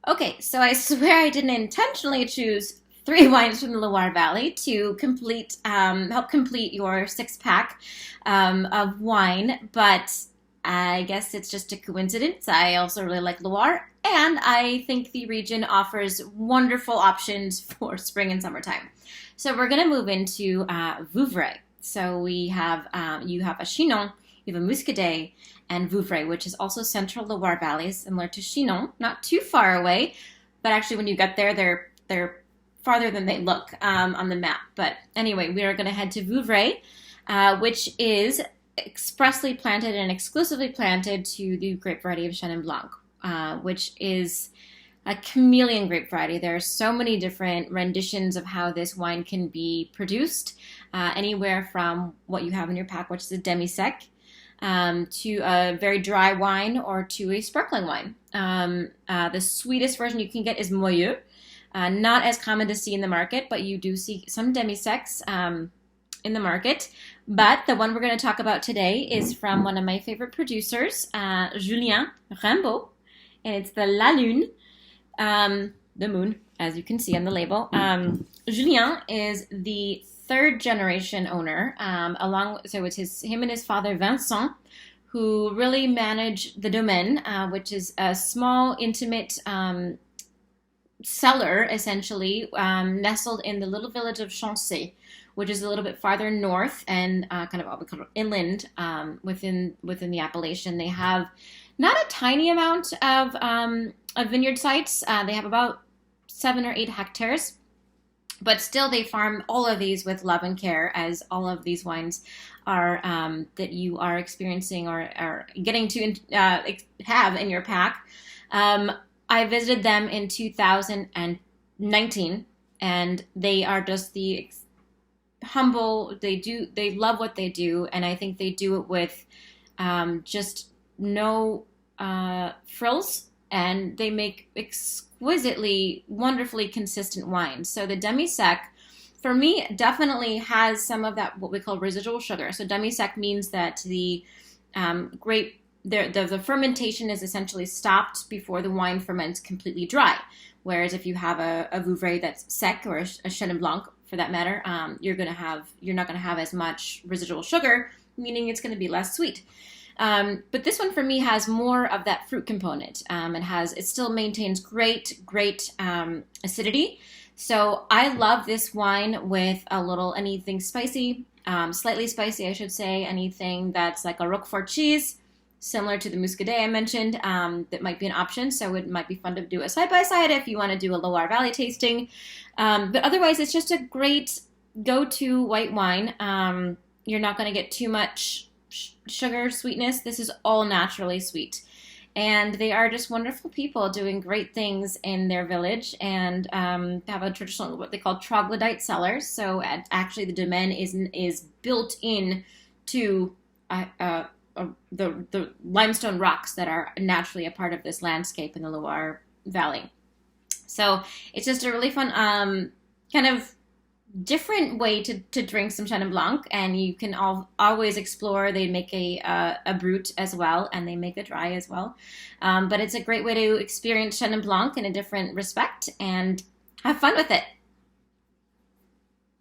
Okay, so I swear I didn't intentionally choose three wines from the Loire Valley to help complete your six pack of wine, but I guess it's just a coincidence. I also really like Loire, and I think the region offers wonderful options for spring and summertime. So we're gonna move into Vouvray. So you have a Chinon, you have a Muscadet, and Vouvray, which is also central Loire Valley, similar to Chinon, not too far away. But actually, when you get there, they're farther than they look on the map. But anyway, we are going to head to Vouvray, which is expressly planted and exclusively planted to the grape variety of Chenin Blanc, which is a chameleon grape variety. There are so many different renditions of how this wine can be produced, anywhere from what you have in your pack, which is a Demi-Sec, to a very dry wine or to a sparkling wine. The sweetest version you can get is Moyeu. Not as common to see in the market, but you do see some demi-secs in the market. But the one we're going to talk about today is from one of my favorite producers, Julien, Raimbault, and it's the La Lune, the moon, as you can see on the label. Julien is the third generation owner, so it's him and his father Vincent, who really manage the domaine, which is a small, intimate cellar, essentially, nestled in the little village of Chancey, which is a little bit farther north and kind of what we call inland within the appellation. They have not a tiny amount of vineyard sites. They have about 7 or 8 hectares. But still, they farm all of these with love and care, as all of these wines are that you are experiencing or are getting to have in your pack. I visited them in 2019, and they are just the humble. They love what they do, and I think they do it with just no frills. And they make exquisitely, wonderfully consistent wines. So the Demi-Sec, for me, definitely has some of that what we call residual sugar. So Demi-Sec means that the the fermentation is essentially stopped before the wine ferments completely dry. Whereas if you have a Vouvray that's sec, or a Chenin Blanc for that matter, you're not going to have as much residual sugar, meaning it's going to be less sweet. But this one for me has more of that fruit component. It still maintains great acidity. So I love this wine with anything spicy, slightly spicy, I should say, anything that's like a Roquefort cheese, similar to the Muscadet I mentioned, that might be an option. So it might be fun to do a side-by-side if you want to do a Loire Valley tasting. But otherwise, it's just a great go-to white wine. You're not going to get too much sugar sweetness. This is all naturally sweet, and they are just wonderful people doing great things in their village, and have a traditional what they call troglodyte cellars. So actually the domaine is built in to the limestone rocks that are naturally a part of this landscape in the Loire Valley. So it's just a really fun kind of different way to drink some Chenin Blanc, and you can always explore. They make a brut as well, and they make a dry as well. But it's a great way to experience Chenin Blanc in a different respect and have fun with it.